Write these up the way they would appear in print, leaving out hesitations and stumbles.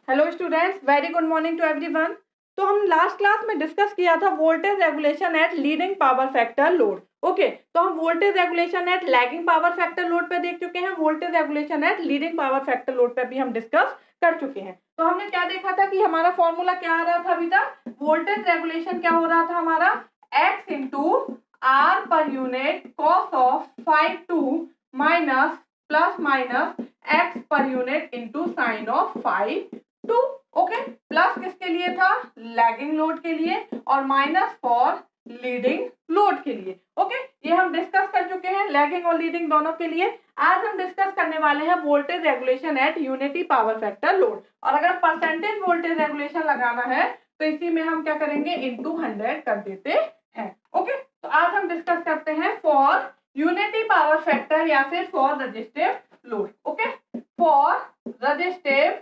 Hello students, very good morning to everyone. तो हम last class में डिस्कस किया था voltage regulation at leading power factor load. Okay, तो हम voltage regulation at lagging power factor load पे देख चुके हैं, voltage regulation at leading power factor load पे भी हम डिस्कस कर चुके हैं। तो हमने क्या देखा था कि हमारा फॉर्मूला क्या आ रहा था अभी तक, वोल्टेज रेगुलेशन क्या हो रहा था हमारा, X into R per unit cos of phi two minus plus minus X per unit into sine of phi two. Okay, plus किसके लिए था, लैगिंग लोड के लिए, और माइनस फॉर लीडिंग लोड के लिए। ओके, ये हम डिस्कस कर चुके हैं लैगिंग और लीडिंग दोनों के लिए। आज हम डिस्कस करने वाले हैं voltage regulation eight unity power factor load. और अगर परसेंटेज वोल्टेज रेगुलेशन लगाना है तो इसी में हम क्या करेंगे, इंटू 100 कर देते हैं। ओके, तो आज हम डिस्कस करते हैं फॉर यूनिटी पावर फैक्टर या फिर for resistive load. Okay, for resistive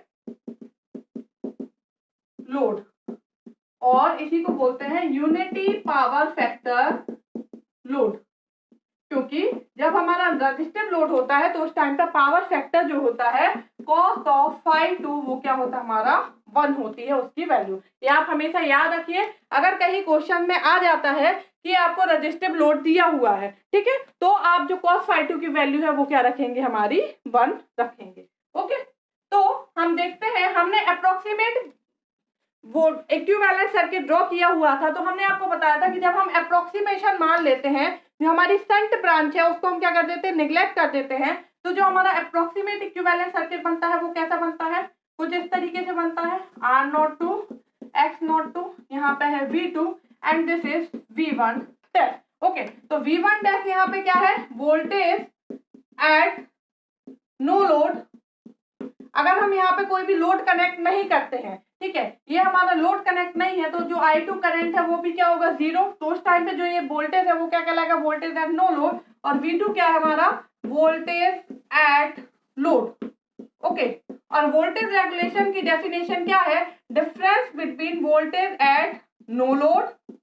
load, और इसी को बोलते हैं यूनिटी पावर फैक्टर लोड, क्योंकि जब हमारा रजिस्टिव लोड होता है तो उस टाइम का पावर फैक्टर जो होता है cos ऑफ 5 टू वो क्या होता है हमारा 1 होती है उसकी वैल्यू। ये आप हमेशा याद रखिए, अगर कहीं क्वेश्चन में आ जाता है कि आपको रजिस्टिव लोड दिया हुआ है, ठीक है, तो आप जो cos 5 टू की वैल्यू है वो क्या रखेंगे, हमारी 1 रखेंगे। ओके, तो हम देखते हैं, हमने अप्रोक्सीमेट वो इक्विवेलेंट सर्किट ड्रॉ किया हुआ था। तो हमने आपको बताया था कि जब हम अप्रोक्सीमेशन मान लेते हैं, जो हमारी संट ब्रांच है उसको हम क्या कर देते हैं, निग्लेक्ट कर देते हैं। तो जो हमारा अप्रोक्सीमेट इक्विवेलेंट सर्किट बनता है वो कैसा बनता है, कुछ इस तरीके से बनता है, R naught two X naught two, यहाँ पे है V2 and this is V1 dash. Okay, तो V1 डैश यहाँ पे क्या है, वोल्टेज एट नो लोड। अगर हम यहाँ पे कोई भी लोड कनेक्ट नहीं करते हैं, ठीक है, ये हमारा लोड कनेक्ट नहीं है, तो जो I2 करंट है वो भी क्या होगा, 0। तो उस टाइम पे जो ये वोल्टेज है वो क्या कहलाएगा, वोल्टेज एट नो लोड। और V2 क्या है हमारा, वोल्टेज एट लोड। ओके, और वोल्टेज रेगुलेशन की डेफिनेशन क्या है, difference between voltage at no load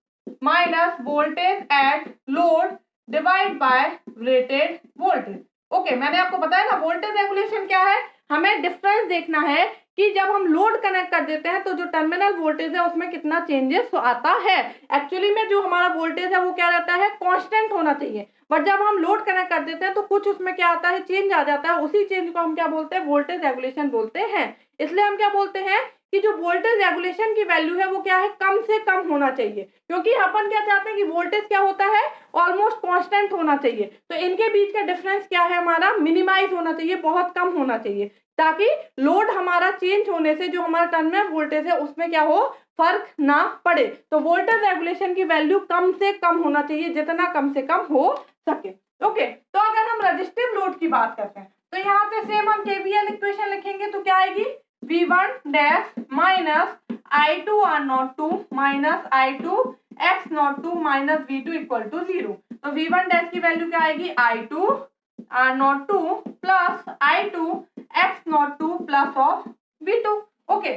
minus voltage at load divide by rated voltage. Okay, मैंने आपको बताया ना वोल्टेज रेगुलेशन क्या है, हमें डिफरेंस देखना है कि जब हम लोड कनेक्ट कर देते हैं तो जो टर्मिनल वोल्टेज है उसमें कितना चेंजेस आता है। एक्चुअली में जो हमारा वोल्टेज है वो क्या रहता है, कांस्टेंट होना चाहिए, बट जब हम लोड कनेक्ट कर देते हैं तो कुछ उसमें क्या आता है, चेंज आ जाता है। उसी चेंज को हम क्या बोलते हैं, वोल्टेज रेगुलेशन बोलते हैं। इसलिए हम क्या बोलते हैं कि जो वोल्टेज रेगुलेशन की वैल्यू है वो क्या है, कम से कम होना चाहिए, क्योंकि अपन क्या चाहते हैं कि वोल्टेज क्या होता है, ऑलमोस्ट कांस्टेंट होना चाहिए। तो इनके बीच का डिफरेंस क्या है हमारा, मिनिमाइज होना चाहिए, बहुत कम होना चाहिए, ताकि लोड हमारा चेंज होने से जो हमारा टर्मिनल वोल्टेज है उसमें क्या हो, फर्क ना पड़े। तो वोल्टेज रेगुलेशन की वैल्यू कम से कम होना चाहिए, जितना कम से कम हो सके। ओके, तो अगर हम रजिस्टिव लोड की बात करते हैं तो यहाँ पे सेम हम केवीएल इक्वेशन लिखेंगे, तो क्या आएगी, V1 dash minus I2 R naught two minus I2 X naught two minus V2 equal to 0। तो V1 डैश की वैल्यू क्या आएगी, I2 R naught two plus I2 X naught two plus of V2। Okay,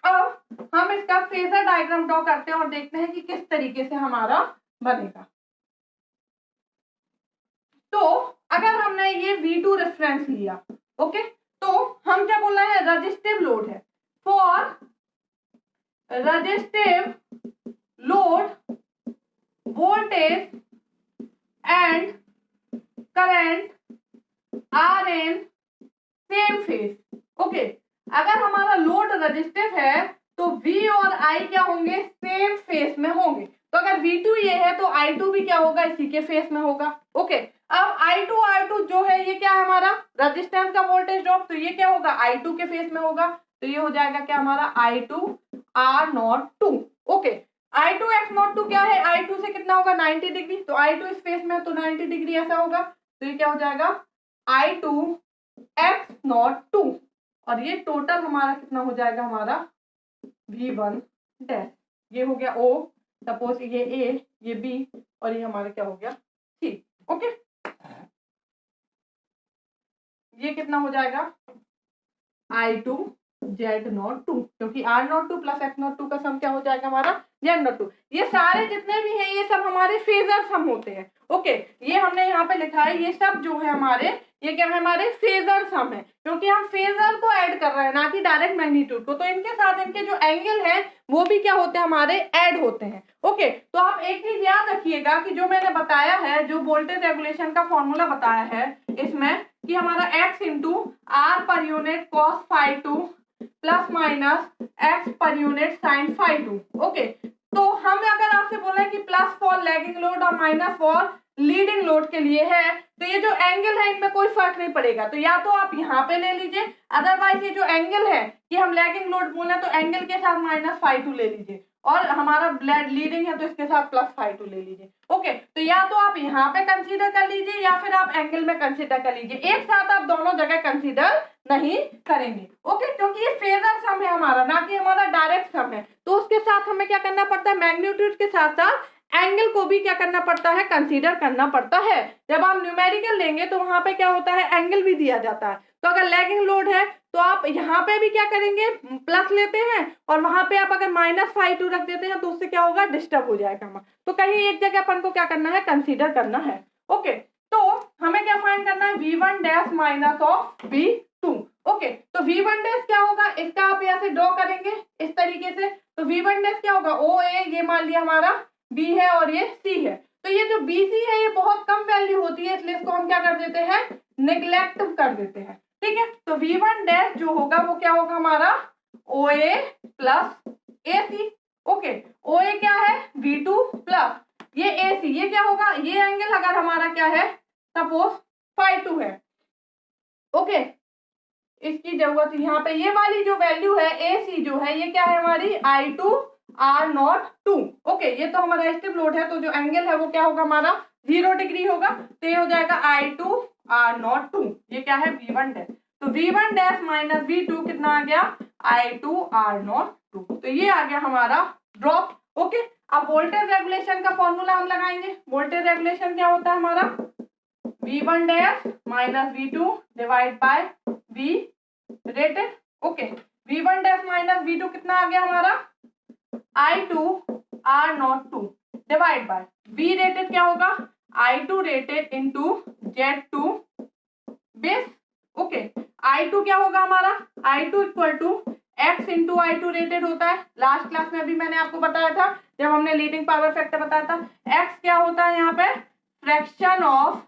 अब हम इसका phasor diagram draw करते हैं और देखते हैं कि किस तरीके से हमारा बनेगा। तो अगर हमने ये V2 रेफरेंस लिया, ओके, तो हम क्या बोल रहे हैं, रजिस्टिव लोड है। For resistive load voltage and current are in same phase. Okay, अगर हमारा लोड रजिस्टिव है तो V और I क्या होंगे, सेम फेज में होंगे। तो अगर V2 ये है तो I2 भी क्या होगा, इसी के फेज में होगा। ओके, अब I2 R2 जो है ये क्या है हमारा, रेजिस्टेंस का वोल्टेज ड्रॉप, तो ये क्या होगा, I2 के फेज में होगा। तो ये हो जाएगा क्या हमारा, I2 R naught two. Okay, I2 X naught two क्या है, I2 से कितना होगा, 90 डिग्री, तो I2 इस फेज में तो 90 डिग्री ऐसा होगा। तो ये क्या हो जाएगा, I2 X नॉट टू, और ये टोटल हमारा कितना हो जाएगा, हमारा V1 डैश। ये हो गया O, सपोज ये A, ये B, और ये हमारा क्या हो गया C। ओके, ये कितना हो जाएगा, I2 Z02, क्योंकि R02 प्लस X02 का सम क्या हो जाएगा हमारा Z02। ये सारे जितने भी हैं ये सब हमारे फेजर सम होते हैं। ओके, ये हमने यहाँ पे लिखा है, ये सब जो है हमारे, ये क्या है हमारे फेजर सम है, क्योंकि हम फेजर को ऐड कर रहे हैं ना कि डायरेक्ट मैग्नीट्यूड को, तो इनके साथ इनके जो एंगल है वो भी क्या होते हैं हमारे ऐड होते हैं। ओके, तो आप एक चीज याद रखिएगा कि जो मैंने बताया है, जो वोल्टेज रेगुलेशन का फॉर्मूला बताया है इसमें, कि हमारा x into R per unit cos phi two plus minus x per unit sine phi two. Okay, तो हम अगर आपसे बोले कि प्लस फॉर लैगिंग लोड और माइनस फॉर लीडिंग लोड के लिए है, तो ये जो एंगल है इनमें कोई फर्क नहीं पड़ेगा, तो या तो आप यहाँ पे ले लीजिए, अदरवाइज ये जो एंगल है कि हम लैगिंग लोड बोले तो एंगल के साथ माइनस फाई टू ले लीजिए, और हमारा लीडिंग है तो इसके साथ प्लस फाई टू ले लीजिए। ओके, तो या तो आप यहाँ पे कंसीडर कर लीजिए या फिर आप एंगल में कंसीडर कर लीजिए, एक साथ आप दोनों जगह कंसीडर नहीं करेंगे। ओके, क्योंकि ये फेजर सम है हमारा, ना कि हमारा डायरेक्ट सम है, तो उसके साथ हमें क्या करना पड़ता है, मैग्नीट्यूड के साथ साथ एंगल को भी क्या करना पड़ता है, कंसीडर करना पड़ता है। जब आप न्यूमेरिकल लेंगे तो वहां पे क्या होता है, एंगल भी दिया जाता है, तो अगर लैगिंग लोड है तो आप यहाँ पे भी क्या करेंगे, प्लस लेते हैं, और वहां पे आप अगर माइनस फाई टू रख देते हैं तो उससे क्या होगा, डिस्टर्ब हो जाएगा हमारा, तो कहीं एक जगह अपन को क्या करना है, कंसीडर करना है। ओके, तो हमें क्या फाइंड करना है, V1 dash minus of V2। Okay, तो V1 डैश क्या होगा, इसका आप यहाँ से ड्रॉ करेंगे इस तरीके से, तो V1 डैश क्या होगा, OA, ये मान लिया हमारा B है और ये C है, तो ये जो BC है ये बहुत कम वैल्यू होती है, इसलिए इसको हम क्या कर देते हैं, निग्लेक्ट कर देते हैं। ठीक है, तो V1 डैश जो होगा वो क्या होगा हमारा OA plus AC। Okay, OA क्या है, V2 प्लस ये AC, ये क्या होगा, ये एंगल अगर हमारा क्या है, सपोज फाई टू है। ओके, इसकी जरूरत यहाँ पे ये वाली जो वैल्यू है AC जो है ये क्या है हमारी I2 R02। ओके, ये तो हमारा रेजिस्टिव लोड है, तो जो एंगल है वो क्या होगा हमारा 0 डिग्री होगा, तो ये हो जाएगा I2 R02, ये क्या है V1 डैश, तो V1 डैश माइनस V2 कितना आ गया, I2 R02, तो ये आ गया हमारा ड्रॉप। ओके, अब वोल्टेज रेगुलेशन का फॉर्मूला हम लगाएंगे। वोल्टेज रेगुलेशन क्या होता है हमारा, V1 dash minus V2 divide by V rated. Okay, V1 dash minus V2 कितना आ गया हमारा, I2 R02 divide by V rated क्या होगा, I2 rated into Z2 base. Okay, I2 क्या होगा हमारा, I2 equal to X into I2 rated होता है, लास्ट क्लास में भी मैंने आपको बताया था जब हमने लीडिंग पावर फैक्टर बताया था। X क्या होता है यहाँ पे, फ्रैक्शन ऑफ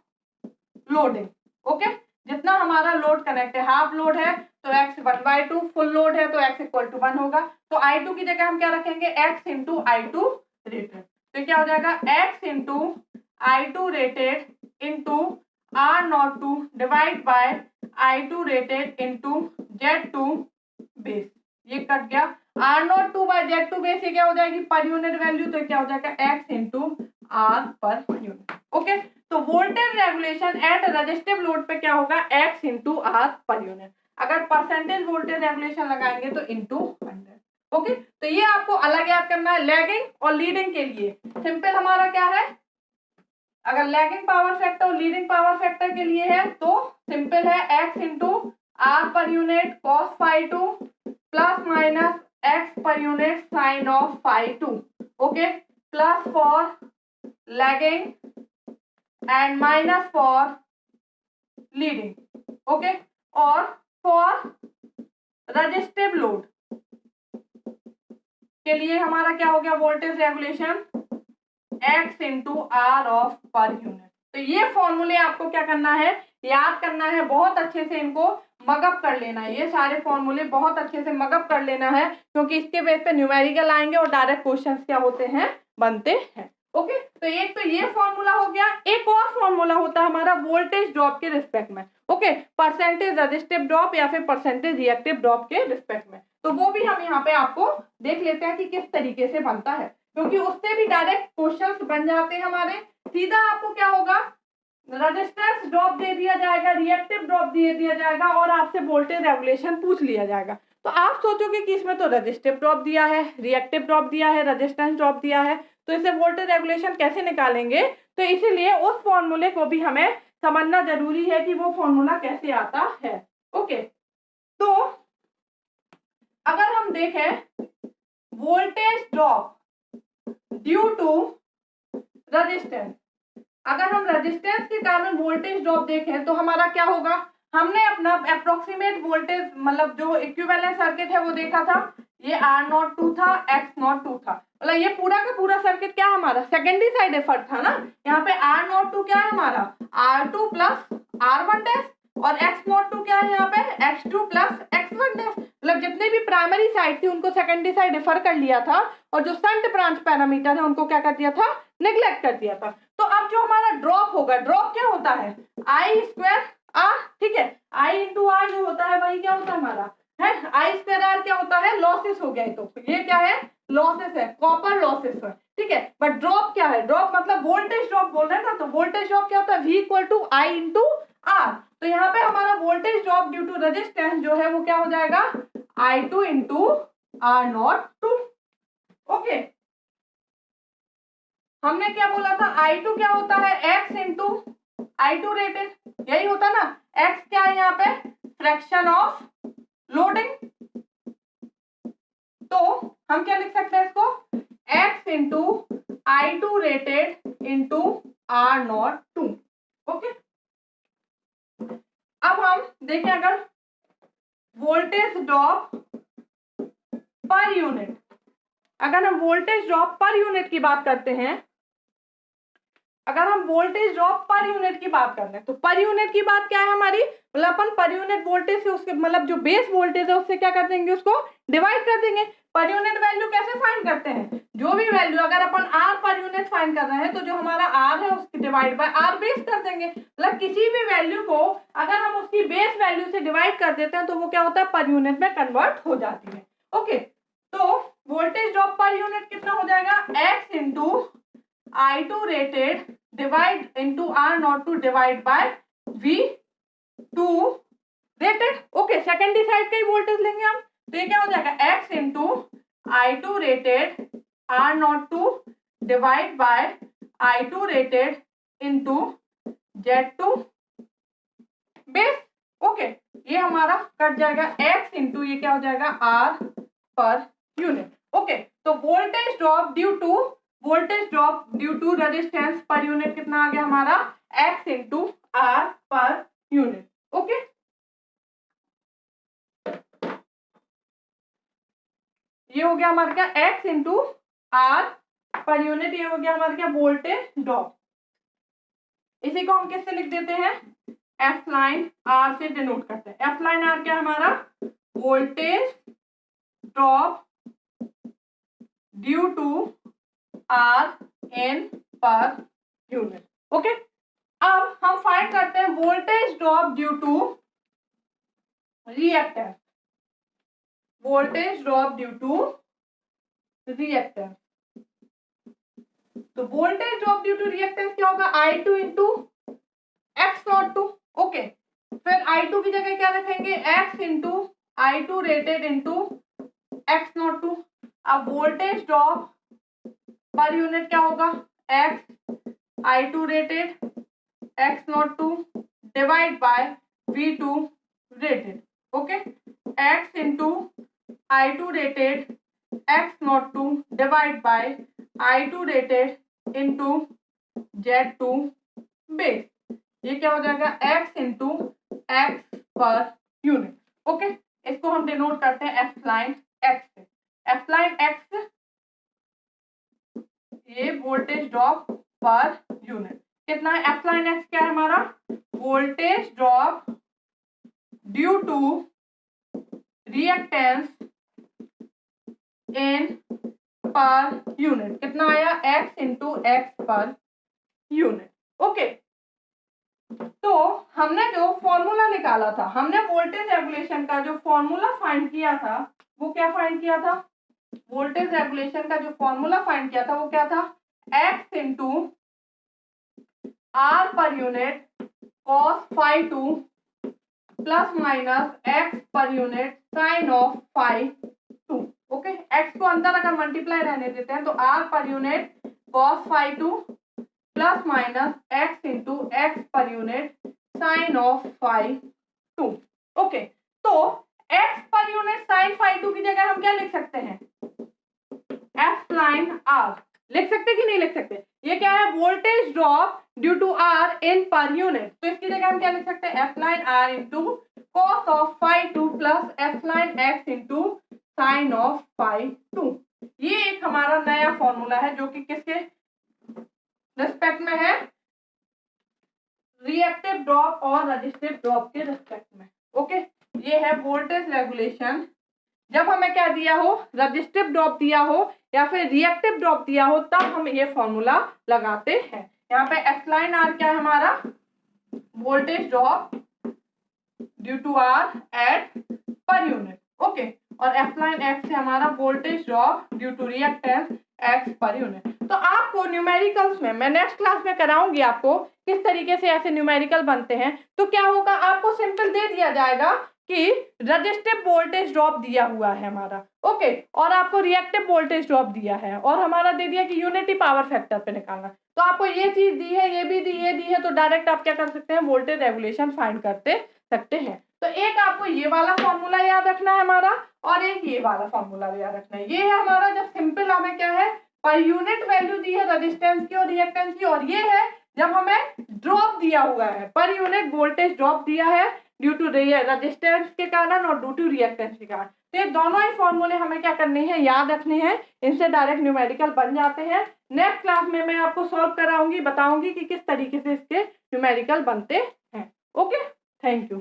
लोडिंग। ओके, जितना हमारा लोड कनेक्ट है, हाफ लोड है तो x 1/2, फुल लोड है तो x इक्वल टू 1 होगा, तो I2 की जगह हम क्या रखेंगे, x इंटू I2 रेटेड, तो क्या हो जाएगा x into I2 rated into R02 divide by I2 rated into Z2 base, ये कट गया, R02 बाय Z2 बेस, ये क्या हो जाएगी पर यूनिट वैल्यू, तो क्या हो जाएगा x into R per unit. Okay, तो voltage regulation at resistive load पे क्या होगा, x into R per unit, अगर परसेंटेज वोल्टेज रेगुलेशन लगाएंगे तो इंटू 100। ओके, तो ये आपको अलग याद करना है। लैगिंग और लीडिंग के लिए सिंपल हमारा क्या है, अगर लैगिंग पावर फैक्टर और लीडिंग पावर फैक्टर के लिए है तो सिंपल है x into R per unit cos phi two plus minus x per unit sine of phi two. Okay, plus for lagging and minus for leading। Okay, और for resistive load के लिए हमारा क्या हो गया, voltage regulation x into R of per unit. तो ये फॉर्मूले आपको क्या करना है, याद करना है, बहुत अच्छे से इनको मगअप कर लेना है, ये सारे फॉर्मूले बहुत अच्छे से मगअप कर लेना है, क्योंकि इसके बेस पे न्यूमेरिकल आएंगे और डायरेक्ट क्वेश्चंस क्या होते हैं, बनते हैं। ओके, तो एक तो ये फॉर्मूला हो गया, एक और फॉर्मूला होता है हमारा वोल्टेज ड्रॉप के रिस्पेक्ट में। ओके, परसेंटेज रेजिस्टिव ड्रॉप या फिर परसेंटेज रिएक्टिव ड्रॉप के रिस्पेक्ट में, तो वो भी हम यहाँ पे आपको देख लेते हैं कि किस तरीके से बनता है, क्योंकि उससे भी डायरेक्ट क्वेश्चंस बन जाते हैं हमारे। सीधा आपको क्या होगा, रेजिस्टेंस ड्रॉप दे दिया जाएगा, रिएक्टिव ड्रॉप दे दिया जाएगा और आपसे वोल्टेज रेगुलेशन पूछ लिया जाएगा, तो आप सोचोगे कि इसमें तो रेजिस्टिव ड्रॉप दिया है, रिएक्टिव ड्रॉप दिया है, रेजिस्टेंस ड्रॉप दिया है, तो इसे वोल्टेज रेगुलेशन कैसे निकालेंगे, तो इसीलिए उस फॉर्मूले को भी हमें समझना जरूरी है कि वो फॉर्मूला कैसे आता है। ओके, तो हम देखें voltage drop due to resistance, अगर हम रेजिस्टेंस के कारण वोल्टेज ड्रॉप देखें तो हमारा क्या होगा, हमने अपना अप्रोक्सीमेट वोल्टेज मतलब जो इक्विवेलेंट सर्किट है वो देखा था, ये R02 था, X02 था, मतलब ये पूरा का पूरा सर्किट क्या हमारा सेकेंडरी साइड इफेक्ट था ना। यहाँ पे R02 क्या है हमारा R2 प्लस R1 डैश और X02 क्या है यहाँ पे X2 प्लस X1 डैश, मतलब जितने भी प्राइमरी साइड थी उनको सेकेंडरी साइड डिफर कर लिया था और जो शंट ब्रांच पैरामीटर है उनको क्या कर दिया था, नेग्लेक्ट कर दिया था। तो अब जो हमारा ड्रॉप होगा, ड्रॉप क्या होता है आई स्क्वायर आर, ठीक है, आई इंटू आर जो होता है वही क्या होता है हमारा है आई स्क्वायर आर, क्या होता है लॉसेस हो गया, तो ये क्या है लॉसेस है, कॉपर लॉसेस है, ठीक है। बट ड्रॉप क्या है, ड्रॉप मतलब वोल्टेज ड्रॉप बोल रहे हैं ना, तो वोल्टेज ड्रॉप क्या होता है V equal to I into R, तो यहाँ पे हमारा voltage drop due to resistance जो है वो क्या हो जाएगा I2 इंटू R02। ओके, हमने क्या बोला था I2 क्या होता है X इंटू I2 रेटेड, यही होता ना, X क्या है यहाँ पे फ्रैक्शन ऑफ लोडिंग, तो हम क्या लिख सकते हैं इसको X into I2 rated into R02। Okay, अब हम देखें अगर वोल्टेज ड्रॉप पर यूनिट, अगर हम वोल्टेज ड्रॉप पर यूनिट की बात करते हैं, अगर हम वोल्टेज ड्रॉप पर यूनिट की बात कर रहे हैं तो पर यूनिट की बात क्या है हमारी, मतलब अपन पर यूनिट वोल्टेज से उसके मतलब जो बेस वोल्टेज है उससे क्या कर देंगे, उसको डिवाइड कर देंगे। पर यूनिट वैल्यू कैसे फाइंड करते हैं, जो भी वैल्यू अगर अपन आर पर यूनिट फाइंड कर रहे हैं तो जो हमारा आर है उसकी डिवाइड बाय आर बेस कर देंगे, मतलब किसी भी वैल्यू को अगर हम उसकी बेस वैल्यू से डिवाइड कर देते हैं तो वो क्या होता है पर यूनिट में कन्वर्ट हो जाती है। ओके, तो वोल्टेज ड्रॉप पर यूनिट कितना हो जाएगा X into I2 rated divide into R02 divide by V2 rated. Okay, secondary side का ही वोल्टेज लेंगे हम, तो ये क्या हो जाएगा X into I2 rated R02 divide by I2 rated into Z2 base. Okay, ये हमारा कट जाएगा X इंटू ये क्या हो जाएगा R पर यूनिट। ओके, तो voltage drop due to resistance per unit कितना आ गया हमारा X into R per unit. Okay, ये हो गया हमारा क्या X into R per unit, ये हो गया हमारा क्या वोल्टेज ड्रॉप। इसी को हम किससे लिख देते हैं F लाइन R से डिनोट करते हैं। F लाइन R क्या हमारा voltage drop due to R N per unit. Okay, अब हम फाइंड करते हैं voltage drop due to reactance, voltage drop due to reactance. तो voltage drop due to reactance क्या होगा I2 इंटू X02। ओके, फिर I2 की जगह क्या रखेंगे X into I2 rated into X02। अब वोल्टेज ड्रॉप पर यूनिट क्या होगा X I2 rated X02 divide by V2 rated. Okay, X into I2 rated X02 divide by I2 rated into Z2 base, ये क्या हो जाएगा X into X per unit. Okay, इसको हम denote करते हैं F लाइन X से। F line X ये वोल्टेज ड्रॉप पर यूनिट कितना है, F लाइन X क्या है हमारा voltage drop due to reactance in per unit, कितना आया X into X per unit. Okay, तो हमने जो फॉर्मूला निकाला था, हमने वोल्टेज रेगुलेशन का जो फॉर्मूला फाइंड किया था वो क्या फाइंड किया था, वोल्टेज रेगुलेशन का जो फॉर्मूला फाइंड किया था वो क्या था X into R per unit cos phi 2 plus minus X per unit sine of phi 2। Okay, X को अंदर अगर मल्टीप्लाई रहने देते हैं तो R per unit cos phi 2 plus minus X into X per unit sine of phi 2। Okay, तो X per unit sine phi2 की जगह हम क्या लिख सकते हैं, एप्सिलॉन आर लिख सकते कि नहीं लिख सकते। ये क्या है, voltage drop due to R in per unit, तो इसकी जगह हम क्या लिख सकते हैं, epsilon R into cos of phi2 plus epsilon X into sine of phi2। ये एक हमारा नया फॉर्मूला है जो कि किसके रिस्पेक्ट में है, रिएक्टिव ड्रॉप और रजिस्टिव ड्रॉप के रिस्पेक्ट में। ओके, ये है वोल्टेज रेगुलेशन। जब हमें क्या दिया हो, रजिस्टिव ड्रॉप दिया हो या फिर रिएक्टिव ड्रॉप दिया हो, तब हम ये फॉर्मूला लगाते हैं। यहाँ पे एप्सिलॉन आर क्या है हमारा, voltage drop due to R at per unit. Okay, और एप्सिलॉन एक्स है हमारा voltage drop due to reactance X per unit. तो आपको न्यूमेरिकल्स में मैं नेक्स्ट क्लास में कराऊंगी आपको किस तरीके से ऐसे न्यूमेरिकल बनते हैं। तो क्या होगा, आपको सिंपल दे दिया जाएगा कि रजिस्टिव वोल्टेज ड्रॉप दिया हुआ है हमारा, ओके, और आपको रिएक्टिव वोल्टेज ड्रॉप दिया है, और हमारा दे दिया कि यूनिटी पावर फैक्टर पे निकालना। तो आपको ये चीज दी है, ये भी दी, ये दी है, तो डायरेक्ट आप क्या कर सकते हैं, वोल्टेज रेगुलेशन फाइंड करते सकते हैं। तो एक आपको ये वाला फॉर्मूला याद रखना है हमारा, और एक ये वाला फॉर्मूला याद रखना है। ये है हमारा जब सिंपल हमें क्या है, पर यूनिट वैल्यू दी है रजिस्टेंस की और रिएक्टेंस की, और ये है जब हमें ड्रॉप दिया हुआ है, पर यूनिट वोल्टेज ड्रॉप दिया है ड्यू टू रेजिस्टेंस के कारण और ड्यू टू रिएक्टेंस के कारण। तो ये दोनों ही फॉर्मूले हमें क्या करने हैं, याद रखने हैं, इनसे डायरेक्ट न्यूमेरिकल बन जाते हैं। नेक्स्ट क्लास में मैं आपको सॉल्व कराऊंगी, बताऊंगी कि किस तरीके से इसके न्यूमेरिकल बनते हैं। Okay, thank you.